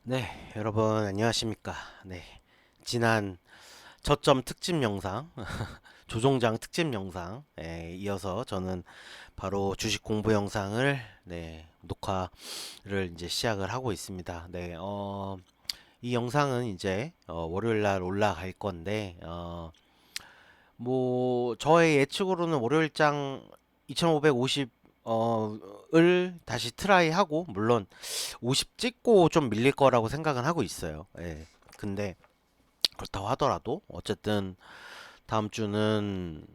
네, 여러분 안녕하십니까? 네, 지난 저점 특집 영상, 조종장 특집 영상에 이어서 저는 바로 주식 공부 영상을 녹화를 이제 시작을 하고 있습니다. 이 영상은 이제 월요일 날 올라갈 건데, 뭐 저의 예측으로는 월요일장 2550 을 다시 트라이 하고, 물론 50 찍고 좀 밀릴 거라고 생각은 하고 있어요. 예. 근데 그렇다고 하더라도 어쨌든 다음 주는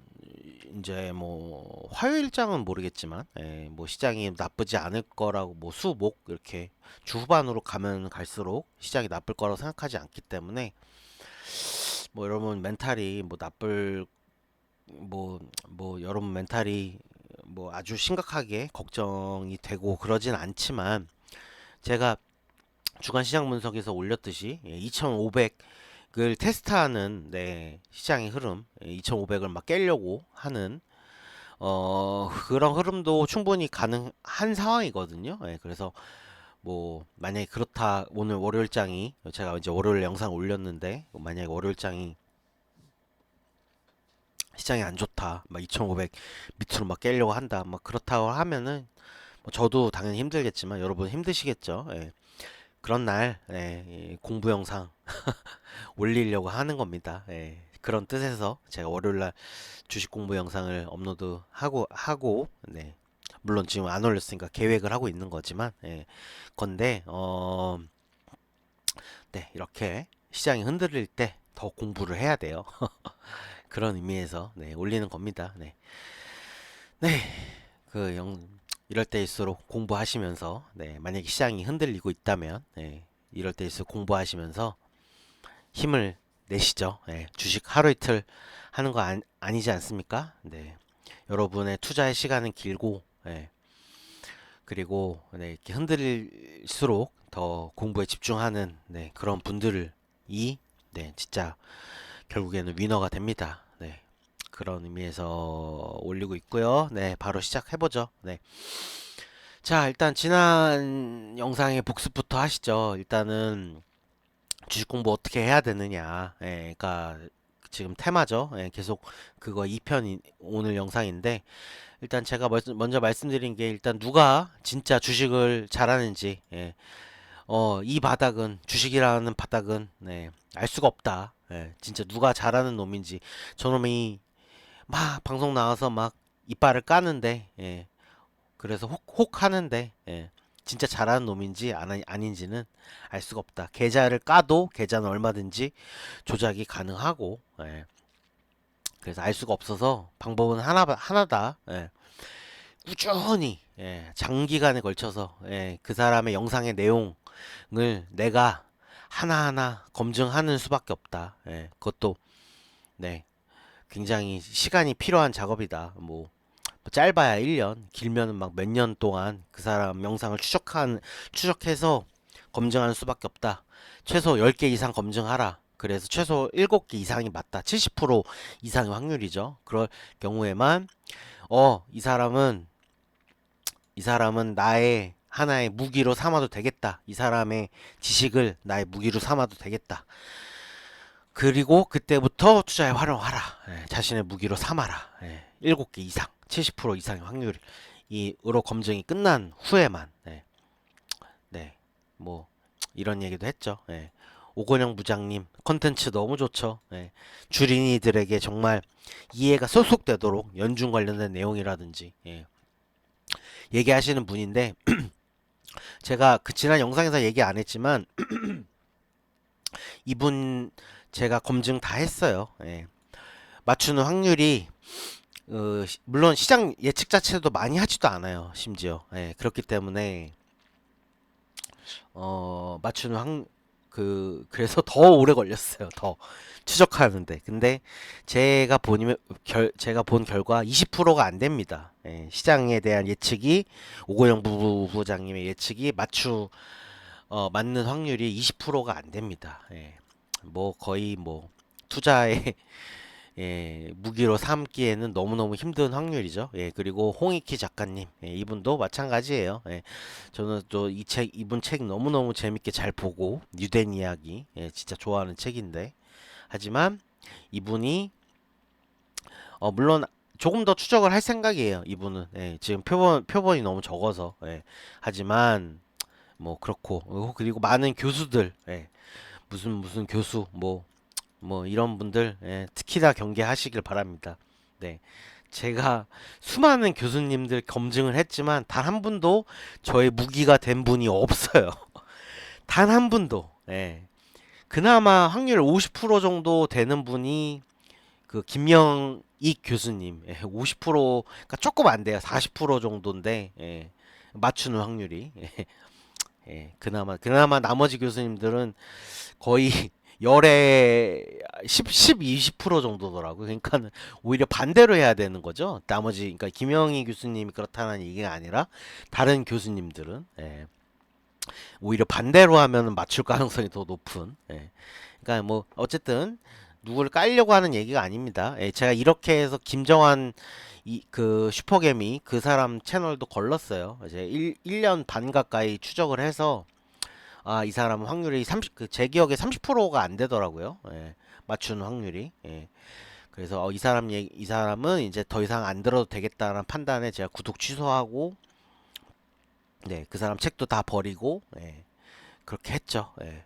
이제 뭐 화요일장은 모르겠지만, 뭐 시장이 나쁘지 않을 거라고, 뭐 수목 이렇게 주 후반으로 가면 갈수록 시장이 나쁠 거라고 생각하지 않기 때문에, 뭐 여러분 멘탈이 뭐 나쁠, 뭐 여러분 멘탈이 뭐 아주 심각하게 걱정이 되고 그러진 않지만, 제가 주간 시장 분석에서 올렸듯이 2500을 테스트하는, 시장의 흐름, 2500을 막 깨려고 하는 그런 흐름도 충분히 가능한 상황이거든요. 그래서 뭐 만약에 그렇다, 오늘 월요일장이, 제가 이제 월요일 영상 올렸는데 만약에 월요일장이 시장이 안 좋다, 막 2500 밑으로 막 깨려고 한다, 막 그렇다고 하면은 뭐 저도 당연히 힘들겠지만 여러분 힘드시겠죠. 그런 날, 이 공부 영상 올리려고 하는 겁니다. 그런 뜻에서 제가 월요일날 주식 공부 영상을 업로드하고, 물론 지금 안 올렸으니까 계획을 하고 있는 거지만, 건데, 이렇게 시장이 흔들릴 때 더 공부를 해야 돼요. 그런 의미에서 올리는 겁니다. 네, 그 이럴 때일수록 공부하시면서, 만약에 시장이 흔들리고 있다면, 이럴 때일수록 공부하시면서 힘을 내시죠. 주식 하루 이틀 하는 거 아니지 않습니까? 여러분의 투자의 시간은 길고, 그리고 이렇게 흔들릴수록 더 공부에 집중하는, 그런 분들이, 진짜 결국에는 위너가 됩니다. 그런 의미에서 올리고 있고요. 바로 시작해보죠. 자, 일단 지난 영상의 복습부터 하시죠. 일단은 주식 공부 어떻게 해야 되느냐. 그러니까 지금 테마죠. 계속 그거 2편 오늘 영상인데, 일단 제가 먼저 말씀드린 게, 일단 누가 진짜 주식을 잘하는지, 이 바닥은, 주식이라는 바닥은, 알 수가 없다. 진짜 누가 잘하는 놈인지, 저놈이 막 방송 나와서 막 이빨을 까는데, 그래서 혹 하는데, 진짜 잘하는 놈인지 아닌지는 알 수가 없다. 계좌를 까도 계좌는 얼마든지 조작이 가능하고, 그래서 알 수가 없어서 방법은 하나다. 꾸준히, 장기간에 걸쳐서, 그 사람의 영상의 내용을 내가 하나하나 검증하는 수밖에 없다. 그것도 네, 굉장히 시간이 필요한 작업이다. 뭐 짧아야 1년, 길면은 막 몇 년 동안 그 사람 영상을 추적해서 검증하는 수밖에 없다. 최소 10개 이상 검증하라. 그래서 최소 7개 이상이 맞다. 70% 이상의 확률이죠. 그럴 경우에만, 이 사람은 나의 하나의 무기로 삼아도 되겠다. 이 사람의 지식을 나의 무기로 삼아도 되겠다. 그리고 그때부터 투자에 활용하라. 자신의 무기로 삼아라. 7개 이상, 70% 이상의 확률이로 검증이 끝난 후에만, 뭐 이런 얘기도 했죠. 오건영 부장님 컨텐츠 너무 좋죠. 주린이들에게 정말 이해가 쏙쏙 되도록 연중 관련된 내용이라든지, 얘기하시는 분인데, 제가 그 지난 영상에서 얘기 안 했지만 이분 제가 검증 다 했어요. 맞추는 확률이, 물론 시장 예측 자체도 많이 하지도 않아요. 심지어, 그렇기 때문에 맞추는 그래서 더 오래 걸렸어요. 더 추적하는데. 근데 제가 본 결과 20%가 안 됩니다. 시장에 대한 예측이, 오고영 부부장님의 예측이 맞는 확률이 20%가 안 됩니다. 뭐 거의 뭐 투자의 예, 무기로 삼기에는 너무너무 힘든 확률이죠. 예, 그리고 홍익희 작가님, 예, 이분도 마찬가지예요. 예, 저는 또 이분 책 너무너무 재밌게 잘 보고, 유된 이야기, 예, 진짜 좋아하는 책인데, 하지만 이분이, 물론 조금 더 추적을 할 생각이에요. 이분은, 예, 지금 표본이 너무 적어서, 예, 하지만, 뭐, 그렇고, 그리고 많은 교수들, 예, 무슨 교수, 뭐 이런 분들, 예, 특히 다 경계하시길 바랍니다. 네. 제가 수많은 교수님들 검증을 했지만 단 한 분도 저의 무기가 된 분이 없어요. 단 한 분도. 예. 그나마 확률 50% 정도 되는 분이 그 김영익 교수님. 예, 50%, 그러니까 조금 안 돼요. 40% 정도인데, 예, 맞추는 확률이. 예, 그나마 나머지 교수님들은 거의 열에 20% 정도더라고요. 그러니까는 오히려 반대로 해야 되는 거죠. 나머지, 그러니까 김영희 교수님이 그렇다는 얘기가 아니라 다른 교수님들은, 예, 오히려 반대로 하면 맞출 가능성이 더 높은, 예. 그러니까 뭐 어쨌든 누구를 깔려고 하는 얘기가 아닙니다. 예, 제가 이렇게 해서 김정환 그 슈퍼개미 그 사람 채널도 걸렀어요. 이제 1년 반 가까이 추적을 해서, 아, 이 사람은 확률이 제 기억에 30%가 안 되더라고요. 예, 맞추는 확률이. 예. 그래서 이 사람은 이제 더 이상 안 들어도 되겠다는 판단에 제가 구독 취소하고, 네, 그 사람 책도 다 버리고, 예, 그렇게 했죠. 예.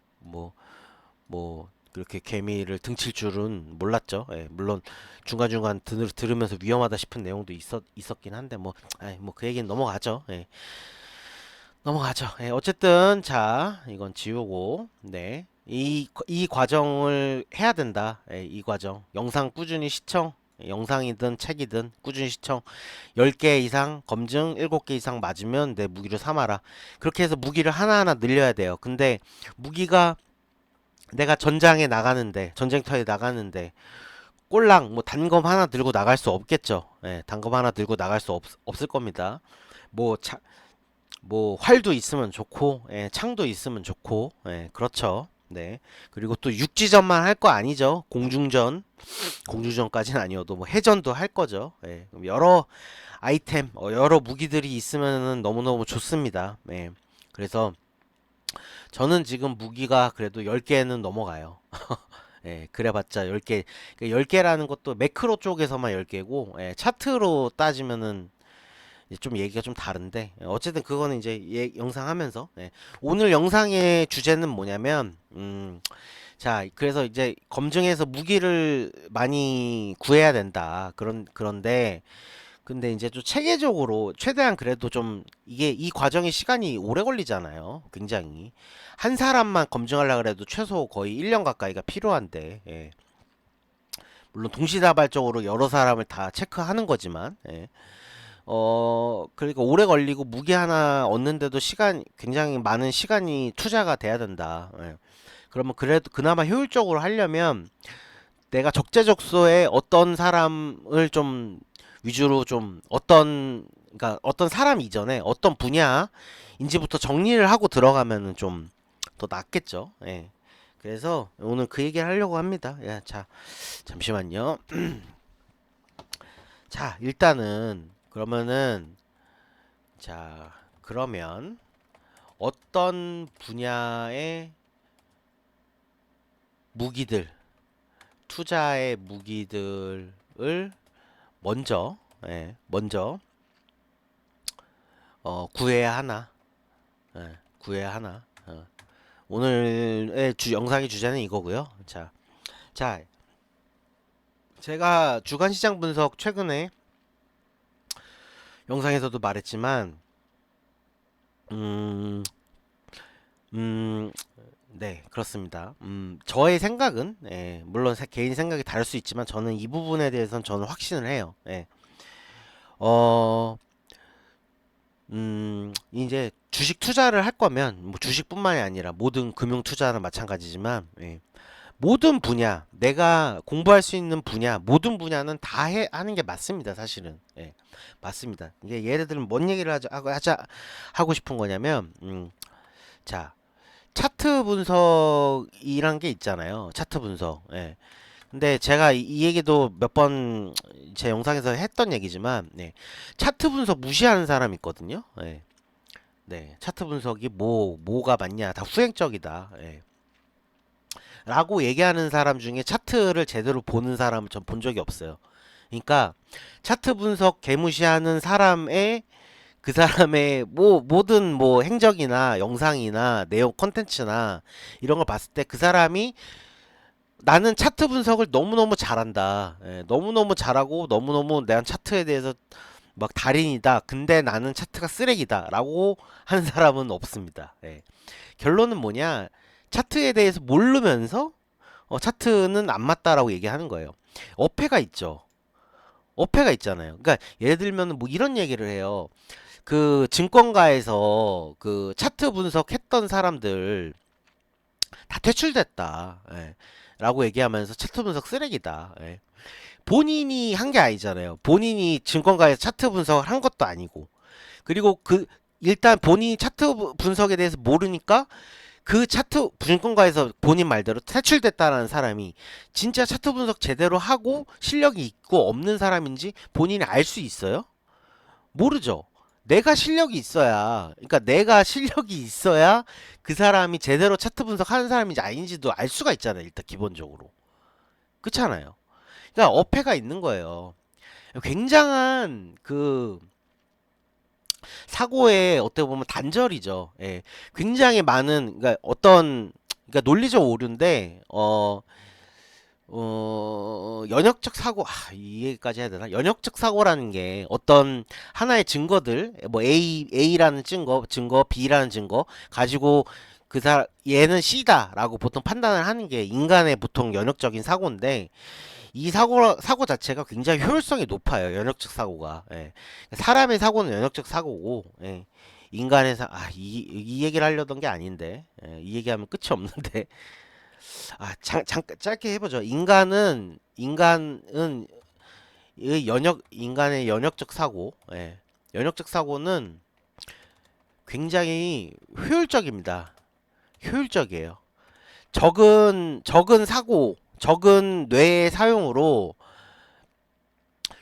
그렇게 개미를 등칠 줄은 몰랐죠. 예, 물론 중간중간 들으면서 위험하다 싶은 내용도 있었긴 한데, 뭐 그 얘기는 넘어가죠. 예. 넘어가죠. 예, 어쨌든 자, 이건 지우고, 네, 이 과정을 해야 된다. 예, 이 과정 영상 꾸준히 시청, 영상이든 책이든 꾸준히 시청, 10개 이상 검증, 7개 이상 맞으면 내 무기를 삼아라. 그렇게 해서 무기를 하나하나 늘려야 돼요. 근데 무기가 내가 전쟁터에 나가는데 꼴랑 뭐 단검 하나 들고 나갈 수 없겠죠. 예, 단검 하나 들고 나갈 수 없을 겁니다. 뭐 뭐 활도 있으면 좋고, 예, 창도 있으면 좋고, 예, 그렇죠. 네. 그리고 또 육지전만 할 거 아니죠. 공중전까지는 아니어도 뭐 해전도 할 거죠. 예, 그럼 여러 아이템, 여러 무기들이 있으면 너무너무 좋습니다. 예. 그래서 저는 지금 무기가 그래도 10개는 넘어가요. 예, 그래봤자 10개. 10개라는 것도 매크로 쪽에서만 10개고, 예, 차트로 따지면은 이제 좀 얘기가 좀 다른데, 어쨌든 그거는 이제 영상 하면서, 예. 오늘 영상의 주제는 뭐냐면, 자, 그래서 이제 검증해서 무기를 많이 구해야 된다. 그런데 근데 이제 좀 체계적으로 최대한 그래도 좀 이 과정이 시간이 오래 걸리잖아요. 굉장히 한 사람만 검증하려고 해도 최소 거의 1년 가까이가 필요한데, 예. 물론 동시다발적으로 여러 사람을 다 체크하는 거지만, 예. 그러니까 오래 걸리고 무기 하나 얻는데도 굉장히 많은 시간이 투자가 돼야 된다. 예. 그러면 그래도 그나마 효율적으로 하려면 내가 적재적소에 어떤 사람을 좀 위주로 좀 그러니까 어떤 사람 이전에 어떤 분야인지부터 정리를 하고 들어가면은 좀 더 낫겠죠. 예. 그래서 오늘 그 얘기를 하려고 합니다. 야, 자, 잠시만요. 자, 일단은 그러면은, 자, 그러면 어떤 분야의 무기들, 투자의 무기들을 먼저, 예, 먼저 구해야 하나, 예, 구해야 하나. 오늘의 영상의 주제는 이거고요. 자, 제가 주간시장 분석 최근에 영상에서도 말했지만, 음, 음, 네, 그렇습니다. 저의 생각은, 예, 물론 개인 생각이 다를 수 있지만, 저는 이 부분에 대해서는 저는 확신을 해요. 예. 어, 이제 주식 투자를 할 거면, 뭐 주식뿐만이 아니라 모든 금융 투자는 마찬가지지만, 예, 모든 분야, 내가 공부할 수 있는 분야, 모든 분야는 다 하는 게 맞습니다, 사실은. 예, 맞습니다. 이게 예를 들면 뭔 얘기를 하고 싶은 거냐면, 자, 차트 분석이란 게 있잖아요. 차트 분석. 예. 근데 제가 이 얘기도 몇 번 제 영상에서 했던 얘기지만, 네. 차트 분석 무시하는 사람 있거든요. 네. 네. 차트 분석이 뭐가 맞냐. 다 후행적이다. 예. 라고 얘기하는 사람 중에 차트를 제대로 보는 사람을 전 본 적이 없어요. 그러니까 차트 분석 개무시하는 사람의 그 사람의 모든 행적이나 영상이나 내용 콘텐츠나 이런 걸 봤을 때 그 사람이 나는 차트 분석을 너무너무 잘한다. 예, 너무너무 잘하고 너무너무 내가 차트에 대해서 막 달인이다. 근데 나는 차트가 쓰레기다. 라고 하는 사람은 없습니다. 예. 결론은 뭐냐? 차트에 대해서 모르면서 차트는 안 맞다라고 얘기하는 거예요. 어폐가 있죠. 어폐가 있잖아요. 그러니까 예를 들면 뭐 이런 얘기를 해요. 그 증권가에서 그 차트 분석했던 사람들 다 퇴출됐다. 예. 라고 얘기하면서 차트 분석 쓰레기다. 예. 본인이 한 게 아니잖아요. 본인이 증권가에서 차트 분석을 한 것도 아니고. 그리고 일단 본인이 차트 분석에 대해서 모르니까 그 차트 증권가에서 본인 말대로 퇴출됐다라는 사람이 진짜 차트 분석 제대로 하고 실력이 있고 없는 사람인지 본인이 알 수 있어요? 모르죠. 내가 실력이 있어야, 그러니까 내가 실력이 있어야 그 사람이 제대로 차트 분석하는 사람인지 아닌지도 알 수가 있잖아요. 일단 기본적으로. 그렇잖아요. 그러니까 어폐가 있는 거예요. 굉장한 그 사고의 어떻게 보면 단절이죠. 예. 굉장히 많은 그러니까 그러니까 논리적 오류인데 연역적 사고, 이 얘기까지 해야 되나? 연역적 사고라는 게 어떤 하나의 증거들, 뭐 A라는 증거, B라는 증거 가지고 얘는 C다라고 보통 판단을 하는 게 인간의 보통 연역적인 사고인데, 이 사고 자체가 굉장히 효율성이 높아요. 연역적 사고가. 예. 사람의 사고는 연역적 사고고, 예. 인간의 이 얘기를 하려던 게 아닌데, 예. 이 얘기하면 끝이 없는데. 잠깐 짧게 해보죠. 인간은 인간의 연역적 사고, 예. 연역적 사고는 굉장히 효율적입니다. 효율적이에요. 적은 뇌의 사용으로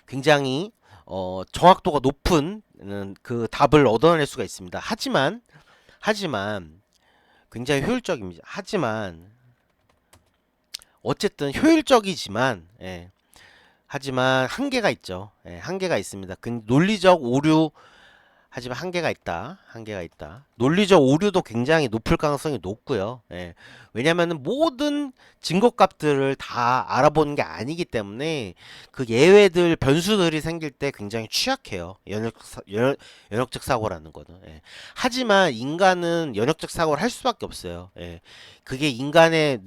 굉장히 정확도가 높은 그 답을 얻어낼 수가 있습니다. 하지만 굉장히 효율적입니다. 하지만 어쨌든 효율적이지만 예, 하지만 한계가 있죠. 예, 한계가 있습니다. 논리적 오류 하지만 한계가 있다. 논리적 오류도 굉장히 높을 가능성이 높고요. 예. 왜냐면은 모든 증거값들을 다 알아보는 게 아니기 때문에 그 예외들 변수들이 생길 때 굉장히 취약해요. 연역적 사고라는 거는. 예. 하지만 인간은 연역적 사고를 할 수밖에 없어요. 예. 그게 인간의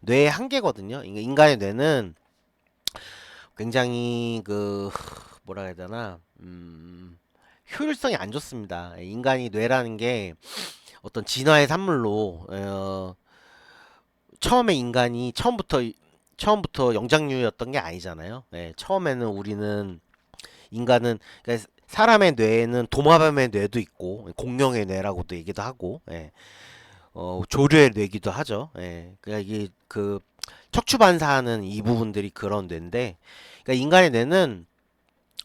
뇌의 한계거든요. 인간의 뇌는 굉장히 뭐라 해야 되나 효율성이 안 좋습니다. 인간이 뇌라는 게 어떤 진화의 산물로 처음에 인간이 처음부터 영장류였던 게 아니잖아요. 예, 처음에는 그러니까 사람의 뇌에는 도마뱀의 뇌도 있고 공룡의 뇌라고도 얘기도 하고 조류의 뇌기도 하죠. 예, 그러니까 이게 척추 반사하는 이 부분들이 그런 뇌인데, 그러니까 인간의 뇌는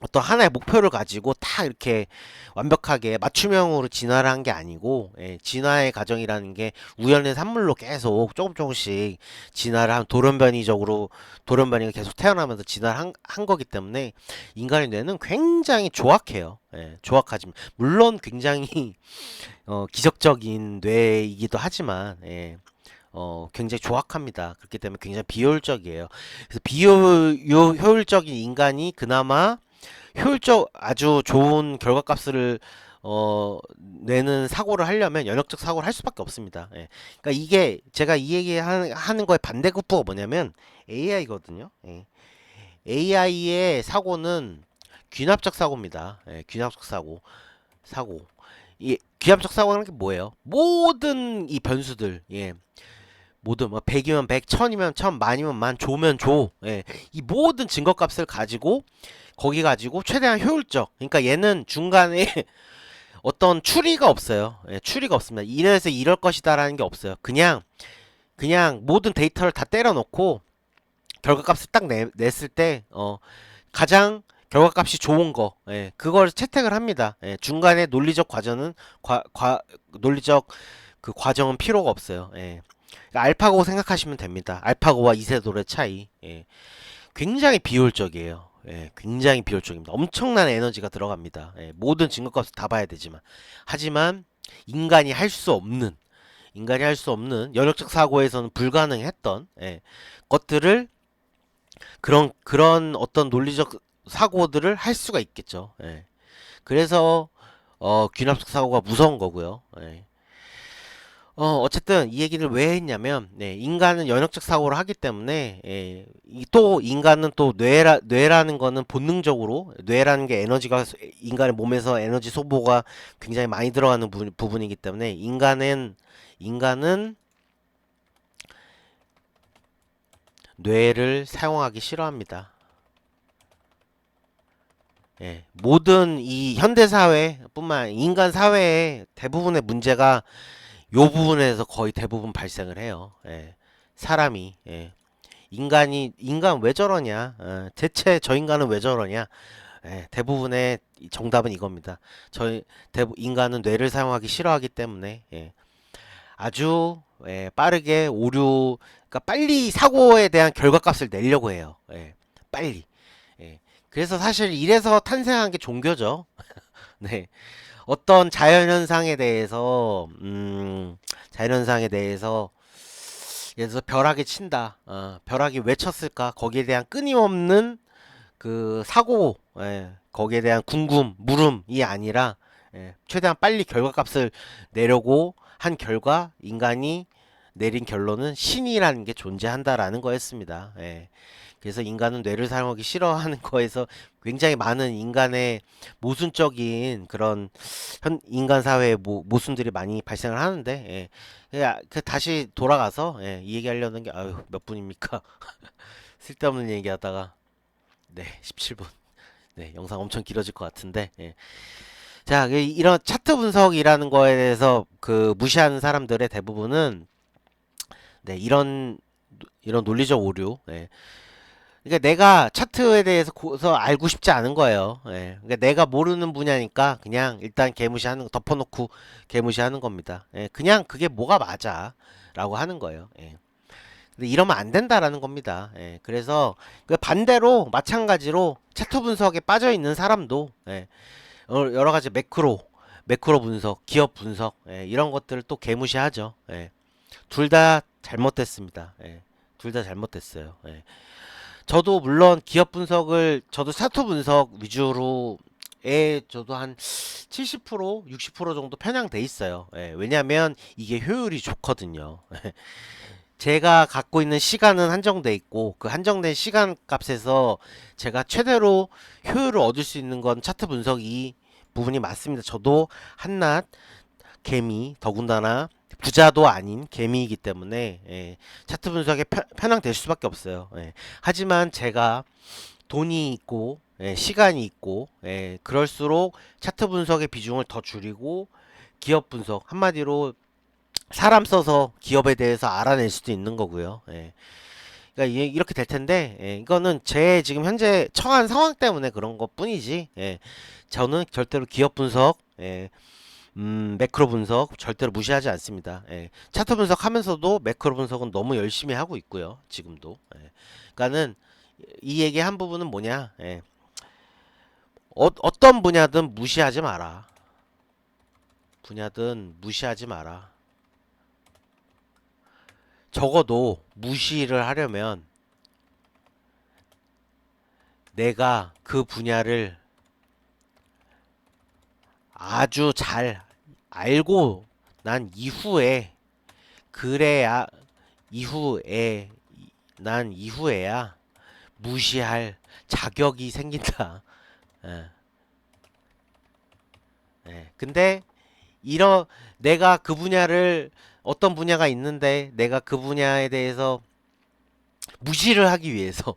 어떤 하나의 목표를 가지고 딱 이렇게 완벽하게 맞춤형으로 진화를 한 게 아니고, 예, 진화의 과정이라는 게 우연의 산물로 계속 조금씩 진화를 한 돌연변이가 계속 태어나면서 진화를 한 거기 때문에 인간의 뇌는 굉장히 조악해요. 예, 조악하지만 물론 굉장히 기적적인 뇌이기도 하지만 굉장히 조악합니다. 그렇기 때문에 굉장히 비효율적이에요. 그래서 비효율적인 인간이 그나마 아주 좋은 결과값을 내는 사고를 하려면 연역적 사고를 할 수밖에 없습니다. 예. 그러니까 이게 제가 이 얘기 하는 거의 반대급부가 뭐냐면 AI거든요. 예. AI의 사고는 귀납적 사고입니다. 예, 귀납적 사고. 이 귀납적 사고라는 게 뭐예요? 모든 이 변수들, 예. 모든 100이면 100, 1000이면 1000, 만이면 만, 조면 조. 예. 이 모든 증거값을 가지고 거기 가지고 최대한 효율적. 그러니까 얘는 중간에 어떤 추리가 없어요. 예, 추리가 없습니다. 이래서 이럴 것이다라는 게 없어요. 그냥 모든 데이터를 다 때려 넣고 결과값을 딱 냈을 때 가장 결과값이 좋은 거, 예, 그걸 채택을 합니다. 예, 중간에 논리적 과정은 논리적 그 과정은 필요가 없어요. 예. 그러니까 알파고 생각하시면 됩니다. 알파고와 이세돌의 차이. 예. 굉장히 비효율적이에요. 예, 굉장히 비효율적입니다. 엄청난 에너지가 들어갑니다. 예, 모든 증거값을 다 봐야 되지만. 하지만 인간이 할 수 없는 연역적 사고에서는 불가능했던, 예, 것들을 그런 어떤 논리적 사고들을 할 수가 있겠죠. 예. 그래서 귀납속 사고가 무서운 거고요. 예. 어쨌든 이 얘기를 왜 했냐면, 네, 인간은 연역적 사고를 하기 때문에, 예, 또 인간은 또 뇌라는 거는 본능적으로, 뇌라는 게 인간의 몸에서 에너지 소모가 굉장히 많이 들어가는 부분이기 때문에, 인간은 뇌를 사용하기 싫어합니다. 예, 모든 이 현대 사회뿐만 인간 사회의 대부분의 문제가 요 부분에서 거의 대부분 발생을 해요. 예, 사람이, 예, 인간 왜 저러냐? 대체 저 인간은 왜 저러냐? 예, 대부분의 정답은 이겁니다. 인간은 뇌를 사용하기 싫어하기 때문에, 예, 아주, 예, 빠르게 그러니까 빨리 사고에 대한 결과값을 내려고 해요. 예, 빨리. 예. 그래서 사실 이래서 탄생한 게 종교죠. 네. 어떤 자연현상에 대해서 예를 들어서 벼락이 친다. 벼락이 왜 쳤을까? 거기에 대한 끊임없는 그 사고, 예, 거기에 대한 물음이 아니라, 예, 최대한 빨리 결과값을 내려고 한 결과 인간이 내린 결론은 신이라는 게 존재한다라는 거였습니다. 예. 그래서 인간은 뇌를 사용하기 싫어하는 거에서 굉장히 많은 인간의 모순적인 그런 인간 사회의 모순들이 많이 발생을 하는데, 예. 다시 돌아가서, 예, 이 얘기하려는 게 아유 몇 분입니까? 쓸데없는 얘기하다가 네 17분. 네, 영상 엄청 길어질 것 같은데, 예. 자, 이런 차트 분석이라는 거에 대해서 무시하는 사람들의 대부분은, 네, 이런 논리적 오류, 예. 그러니까 내가 차트에 대해서 알고 싶지 않은 거예요. 예. 그러니까 내가 모르는 분야니까 그냥 일단 덮어놓고 개무시하는 겁니다. 예. 그냥 그게 뭐가 맞아라고 하는 거예요. 예. 근데 이러면 안 된다라는 겁니다. 예. 그래서 반대로 마찬가지로 차트 분석에 빠져 있는 사람도, 예, 여러 가지 매크로 분석, 기업 분석, 예, 이런 것들을 또 개무시하죠. 예. 둘 다 잘못됐습니다. 예. 둘 다 잘못됐어요. 예. 저도 물론 저도 차트 분석 위주로 저도 한 70%, 60% 정도 편향돼 있어요. 예, 왜냐면 이게 효율이 좋거든요. 제가 갖고 있는 시간은 한정돼 있고 그 한정된 시간 값에서 제가 최대로 효율을 얻을 수 있는 건 차트 분석이 부분이 맞습니다. 저도 한낱 개미, 더군다나 부자도 아닌 개미이기 때문에, 예, 차트 분석에 편향될 수밖에 없어요. 예. 하지만 제가 돈이 있고, 예, 시간이 있고, 예, 그럴수록 차트 분석의 비중을 더 줄이고 기업 분석, 한마디로 사람 써서 기업에 대해서 알아낼 수도 있는 거고요. 예. 그러니까 이렇게 될 텐데, 예, 이거는 제 지금 현재 처한 상황 때문에 그런 것 뿐이지, 예, 저는 절대로 기업 분석, 예, 매크로 분석 절대로 무시하지 않습니다. 예. 차트 분석하면서도 매크로 분석은 너무 열심히 하고 있고요. 지금도. 예. 그러니까는 이 얘기 한 부분은 뭐냐? 예. 어떤 분야든 무시하지 마라. 적어도 무시를 하려면 내가 그 분야를 아주 잘 알고 난 그래야 이후에 이후에야 무시할 자격이 생긴다. 예. 예. 근데 내가 그 분야를 어떤 분야가 있는데 내가 그 분야에 대해서 무시를 하기 위해서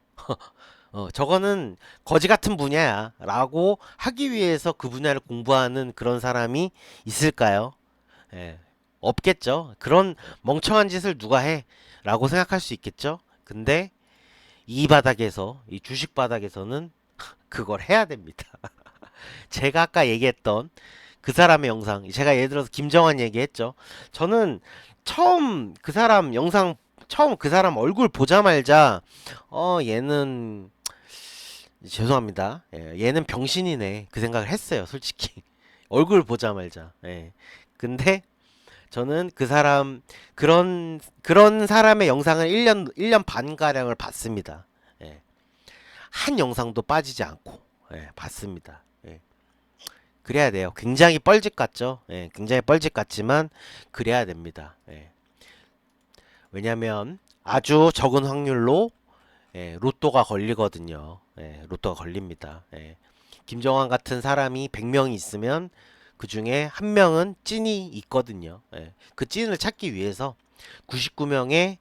저거는 거지 같은 분야야 라고 하기 위해서 그 분야를 공부하는 그런 사람이 있을까요? 예, 없겠죠. 그런 멍청한 짓을 누가 해? 라고 생각할 수 있겠죠. 근데 이 바닥에서, 이 주식 바닥에서는 그걸 해야 됩니다. 제가 아까 얘기했던 그 사람의 영상, 제가 예를 들어서 김정환 얘기했죠. 저는 처음 그 사람 영상, 처음 그 사람 얼굴 보자마자, 얘는, 죄송합니다. 예, 얘는 병신이네. 그 생각을 했어요, 솔직히. 얼굴 보자마자. 예. 근데 저는 그 사람, 그런 사람의 영상을 1년 반가량을 봤습니다. 예. 한 영상도 빠지지 않고, 예, 봤습니다. 예. 그래야 돼요. 굉장히 뻘짓 같죠? 예, 굉장히 뻘짓 같지만, 그래야 됩니다. 예. 왜냐면, 아주 적은 확률로, 예, 로또가 걸리거든요. 예, 로또가 걸립니다. 예. 김정환 같은 사람이 100명이 있으면, 그 중에 한 명은 찐이 있거든요. 예. 그 찐을 찾기 위해서 99명의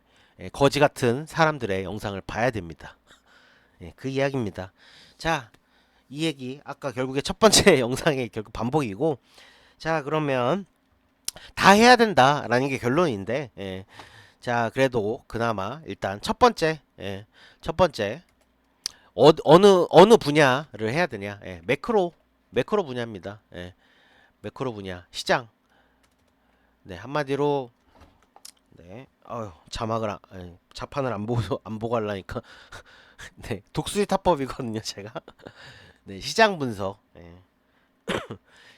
거지 같은 사람들의 영상을 봐야 됩니다. 예, 그 이야기입니다. 자, 이 얘기 아까 결국에 첫 번째 영상의 결국 반복이고, 자 그러면 다 해야 된다라는 게 결론인데, 예, 자 그래도 그나마 일단 첫 번째, 예, 첫 번째 어느 분야를 해야 되냐, 예, 매크로 분야입니다. 예, 매크로 분야 시장. 네, 한마디로, 네, 자막을 자판을 안 보고 하려니까 네, 독수리 타법이거든요 제가. 네, 시장 분석. 예.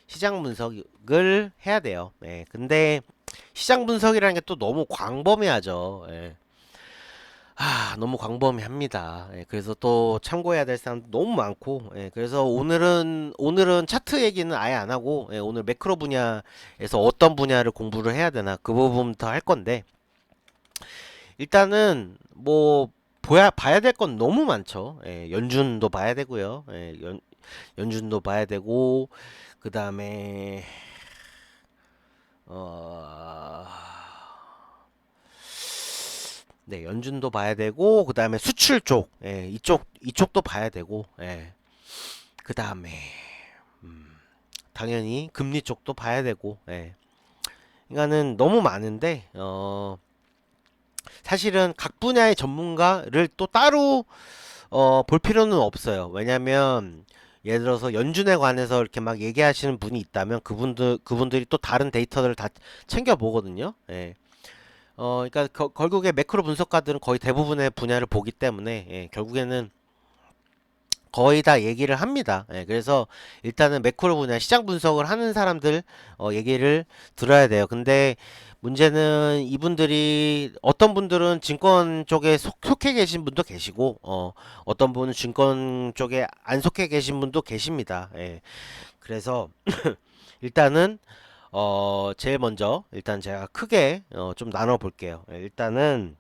시장 분석을 해야 돼요. 예. 근데 시장 분석이라는 게 또 너무 광범위하죠. 예. 너무 광범위합니다. 예. 그래서 또 참고해야 될 사람도 너무 많고, 예. 그래서 오늘은 차트 얘기는 아예 안 하고, 예. 오늘 매크로 분야에서 어떤 분야를 공부를 해야 되나 그 부분부터 할 건데, 일단은 뭐 봐야 될 건 너무 많죠. 예. 연준도 봐야 되고요. 예. 연준도 봐야 되고, 그 다음에 어... 네, 연준도 봐야 되고, 그 다음에 수출 쪽, 예, 이쪽도 봐야 되고, 예, 그 다음에 당연히 금리 쪽도 봐야 되고, 예. 그러니까는 너무 많은데, 사실은 각 분야의 전문가를 또 따로 볼 필요는 없어요. 왜냐면 예를 들어서 연준에 관해서 이렇게 막 얘기하시는 분이 있다면 그분들이 또 다른 데이터들을 다 챙겨 보거든요. 예. 그러니까 결국에 매크로 분석가들은 거의 대부분의 분야를 보기 때문에, 예, 결국에는 거의 다 얘기를 합니다. 예, 그래서 일단은 매크로 분야 시장 분석을 하는 사람들 얘기를 들어야 돼요. 근데 문제는 이분들이 어떤 분들은 증권 쪽에 속해 계신 분도 계시고, 어떤 분은 증권 쪽에 안 속해 계신 분도 계십니다. 예, 그래서 일단은 제일 먼저 일단 제가 크게 좀 나눠 볼게요. 예, 일단은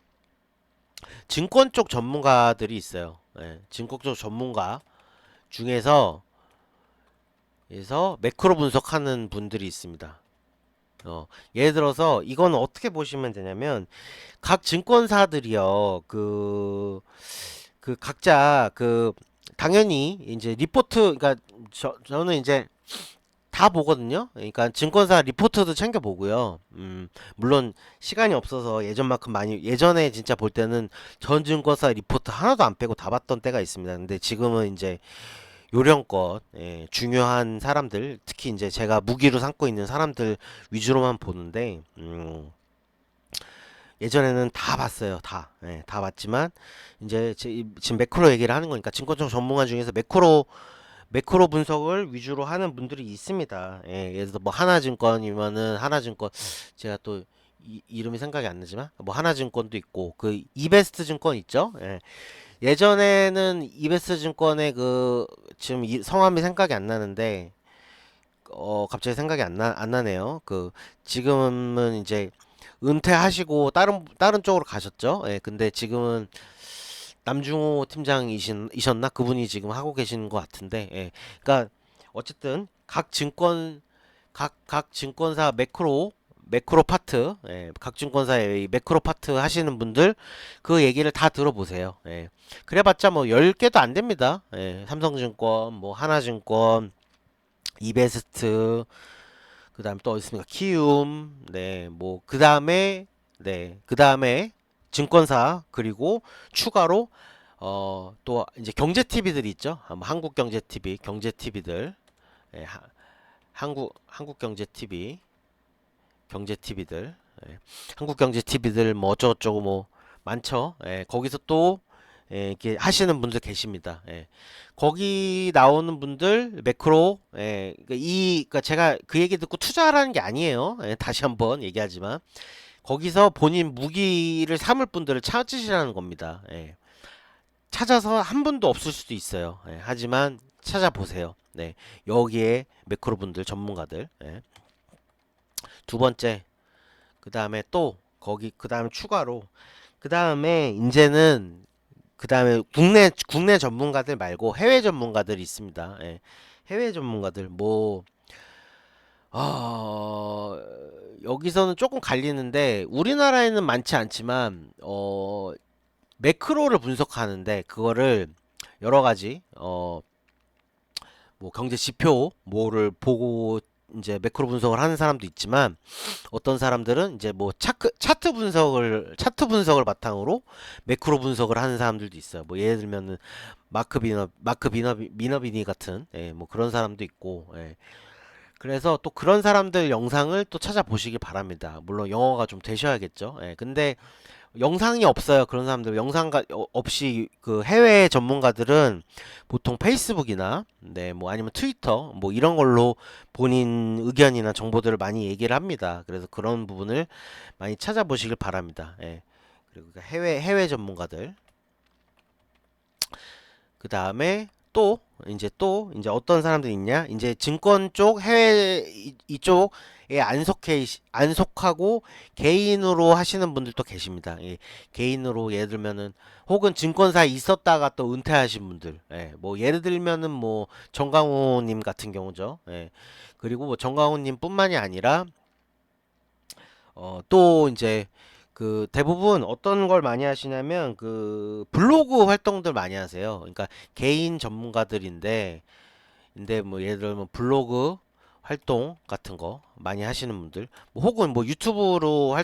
증권 쪽 전문가들이 있어요. 예, 증권 쪽 전문가 중에서 매크로 분석하는 분들이 있습니다. 예를 들어서 이건 어떻게 보시면 되냐면 각 증권사들이요, 그 각자 당연히 이제 리포트, 그러니까 저는 이제 다 보거든요. 그러니까 증권사 리포트도 챙겨 보고요. 물론 시간이 없어서 예전만큼 많이, 예전에 진짜 볼 때는 전 증권사 리포트 하나도 안 빼고 다 봤던 때가 있습니다. 근데 지금은 이제 요령껏, 예, 중요한 사람들, 특히 이제 제가 무기로 삼고 있는 사람들 위주로만 보는데, 예전에는 다 봤어요. 다. 예, 다 봤지만 이제 지금 매크로 얘기를 하는 거니까 증권적 전문가 중에서 매크로 분석을 위주로 하는 분들이 있습니다. 예, 예를 들어서 뭐 하나증권이면은 하나증권, 제가 또 이름이 생각이 안 나지만 뭐 하나증권도 있고 그 이베스트 증권 있죠. 예. 예전에는 이베스트 증권의 지금 성함이 생각이 안 나는데, 갑자기 생각이 안 나네요. 지금은 이제 은퇴하시고 다른 쪽으로 가셨죠. 예, 근데 지금은 남중호 팀장이셨나? 그분이 지금 하고 계시는 것 같은데, 예. 그러니까 어쨌든 각 증권사 매크로 파트, 예, 각 증권사의 이 매크로 파트 하시는 분들 그 얘기를 다 들어보세요. 예. 그래봤자 뭐 10개도 안 됩니다. 예. 삼성증권, 뭐 하나증권, 이베스트, 그다음에 또 어디 있습니까? 키움, 네, 뭐 그다음에, 네, 그다음에 증권사, 그리고 추가로 또 이제 경제 TV들이 있죠. 한국 경제 TV, 경제 TV들, 예, 한국 경제 TV, 경제 TV들, 예, 한국 경제 TV들 뭐 어쩌고저쩌고 뭐 많죠. 예, 거기서 또 이렇게 하시는 분들 계십니다. 예. 거기 나오는 분들 매크로, 그러니까 제가 그 얘기 듣고 투자하라는 게 아니에요. 예, 다시 한번 얘기하지만 거기서 본인 무기를 삼을 분들을 찾으시라는 겁니다. 예. 찾아서 한 분도 없을 수도 있어요. 예, 하지만 찾아보세요. 네, 여기에 매크로 분들 전문가들. 예. 두 번째, 그 다음에 또 거기 그 다음에 추가로 그 다음에 이제는 그 다음에 국내 전문가들 말고 해외 전문가들이 있습니다. 예. 해외 전문가들 뭐 어, 여기서는 조금 갈리는데 우리나라에는 많지 않지만 매크로를 분석하는데 그거를 여러 가지 뭐 경제 지표 뭐를 보고 이제 매크로 분석을 하는 사람도 있지만 어떤 사람들은 이제 뭐 차트 분석을 바탕으로 매크로 분석을 하는 사람들도 있어요. 뭐 예를 들면은 마크 미너비니 같은 뭐 그런 사람도 있고 그래서 또 그런 사람들 영상을 또 찾아보시길 바랍니다. 물론 영어가 좀 되셔야겠죠. 근데 영상이 없어요. 그런 사람들 없이 그 해외 전문가들은 보통 페이스북이나 뭐 아니면 트위터 뭐 이런 걸로 본인 의견이나 정보들을 많이 얘기를 합니다. 그래서 그런 부분을 많이 찾아보시길 바랍니다. 그리고 그 해외 전문가들 그 다음에 또 이제 어떤 사람들이 있냐? 이제 증권 쪽 해외 이쪽에 안 속하고 개인으로 하시는 분들도 계십니다. 개인으로 예를 들면은 혹은 증권사에 있었다가 또 은퇴하신 분들, 뭐 예를 들면은 뭐 정강호님 같은 경우죠. 그리고 뭐 정강호님뿐만이 아니라 또 이제 그 대부분 어떤 걸 많이 하시냐면 그 블로그 활동들 많이 하세요. 그러니까 개인 전문가들인데 근데 뭐 예를 들면 블로그 활동 같은 거 많이 하시는 분들 뭐 혹은 뭐 유튜브로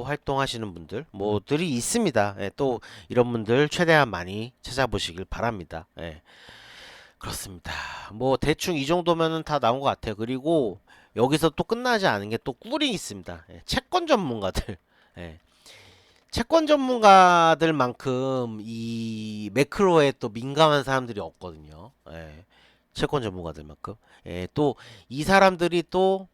활동하시는 분들 뭐들이 있습니다. 또 이런 분들 최대한 많이 찾아보시길 바랍니다. 그렇습니다. 뭐 대충 이 정도면은 다 나온 것 같아요. 그리고 여기서 또 끝나지 않은 게 또 꿀이 있습니다. 채권 전문가들. 예. 채권 전문가들만큼 이 매크로에 또 민감한 사람들이 없거든요. 채권 전문가들만큼. 또 이 사람들이 또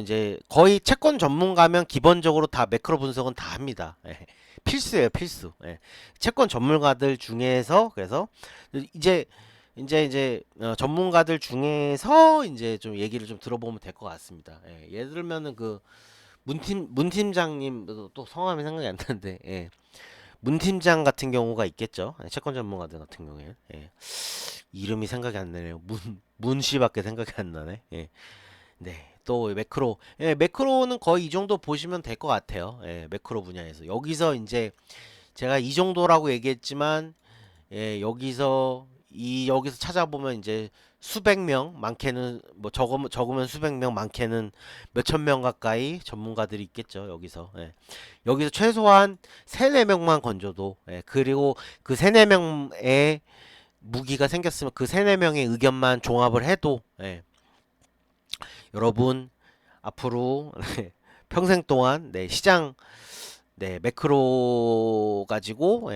이제 거의 채권 전문가면 기본적으로 다 매크로 분석은 다 합니다. 필수예요, 필수. 채권 전문가들 중에서 그래서 이제 전문가들 중에서 이제 좀 얘기를 좀 들어보면 될 것 같습니다. 예를 들면은 그 문팀장님 또 성함이 생각이 안 나는데 문팀장 같은 경우가 있겠죠. 채권 전문가들 같은 경우에 이름이 생각이 안 나네요. 문씨밖에 생각이 안 나네. 네. 또 매크로는 거의 이 정도 보시면 될 것 같아요. 매크로 분야에서 여기서 이제 제가 이 정도라고 얘기했지만 여기서 찾아보면 이제 수백 명, 많게는 뭐 적으면 수백 명, 많게는 몇천 명 가까이 전문가들이 있겠죠. 여기서 최소한 세네 명만 건져도 그리고 그 세네 명의 무기가 생겼으면 그 세네 명의 의견만 종합을 해도 여러분 앞으로 평생 동안 시장 매크로 가지고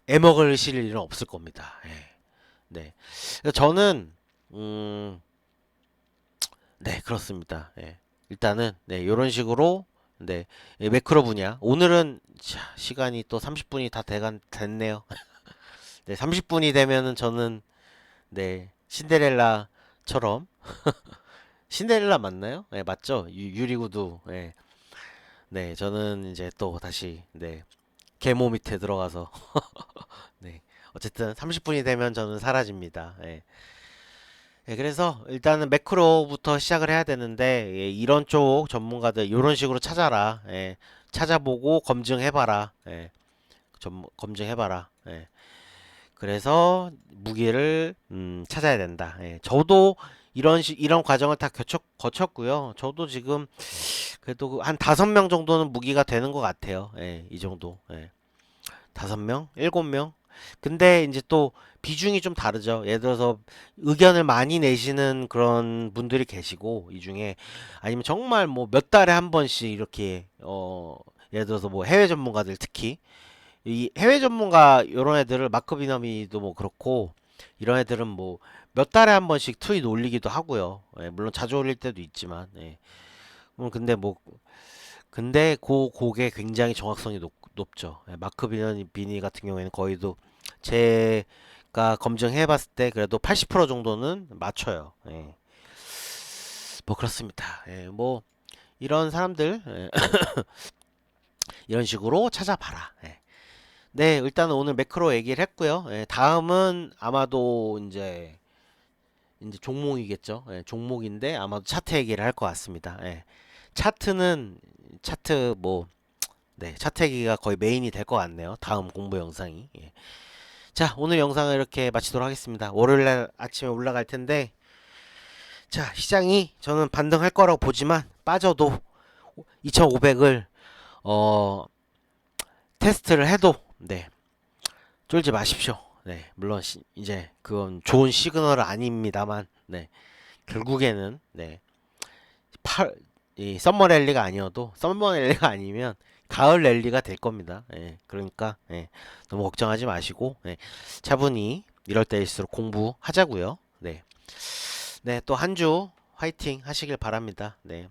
애먹을 일은 없을 겁니다. 네. 그래서 저는 네, 그렇습니다. 일단은 요런 식으로 매크로 분야. 오늘은 시간이 또 30분이 다 됐네요. 네, 30분이 되면은 저는 신데렐라처럼 신데렐라 맞나요? 맞죠? 유리구두. 저는 이제 또 다시 계모 밑에 들어가서 어쨌든 30분이 되면 저는 사라집니다. 그래서 일단은 매크로부터 시작을 해야 되는데 이런 쪽 전문가들 이런 식으로 찾아라. 찾아보고 검증해봐라. 검증해봐라. 그래서 무기를 찾아야 된다. 저도 이런 과정을 다 거쳤고요. 저도 지금 그래도 한 5명 정도는 무기가 되는 것 같아요. 이 정도. 5명, 7명. 근데 이제 또 비중이 좀 다르죠. 예를 들어서 의견을 많이 내시는 그런 분들이 계시고 이 중에 아니면 정말 뭐 몇 달에 한 번씩 이렇게 예를 들어서 뭐 해외 전문가들 특히 이 해외 전문가 이런 애들을 마크 비너미도 뭐 그렇고 이런 애들은 뭐 몇 달에 한 번씩 트윗 올리기도 하고요. 예, 물론 자주 올릴 때도 있지만 예. 근데 뭐 근데 그게 굉장히 정확성이 높죠. 예, 마크 비니 같은 경우에는 거의도 제가 검증해 봤을 때 그래도 80% 정도는 맞춰요. 예. 뭐 그렇습니다. 예, 뭐 이런 사람들 예, 이런 식으로 찾아봐라. 예. 네, 일단 오늘 매크로 얘기를 했고요. 예, 다음은 아마도 이제 종목이겠죠. 예, 종목인데 아마도 차트 얘기를 할 것 같습니다. 예. 차트는 차트 뭐 네, 차트 얘기가 거의 메인이 될 것 같네요. 다음 공부 영상이. 예. 자, 오늘 영상을 이렇게 마치도록 하겠습니다. 월요일날 아침에 올라갈 텐데, 자, 시장이 저는 반등할 거라고 보지만 빠져도 2,500을 테스트를 해도 네, 쫄지 마십시오. 네, 물론 이제 그건 좋은 시그널은 아닙니다만, 네, 결국에는 네, 이 썸머 랠리가 아니어도 썸머 랠리가 아니면 가을 랠리가 될 겁니다. 예, 그러니까 예, 너무 걱정하지 마시고 예, 차분히 이럴 때일수록 공부하자고요. 네, 네, 또 한 주 화이팅 하시길 바랍니다. 네,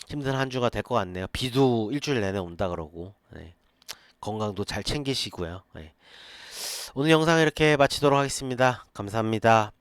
힘든 한 주가 될 것 같네요. 비도 일주일 내내 온다 그러고 네, 건강도 잘 챙기시고요. 네. 오늘 영상 이렇게 마치도록 하겠습니다. 감사합니다.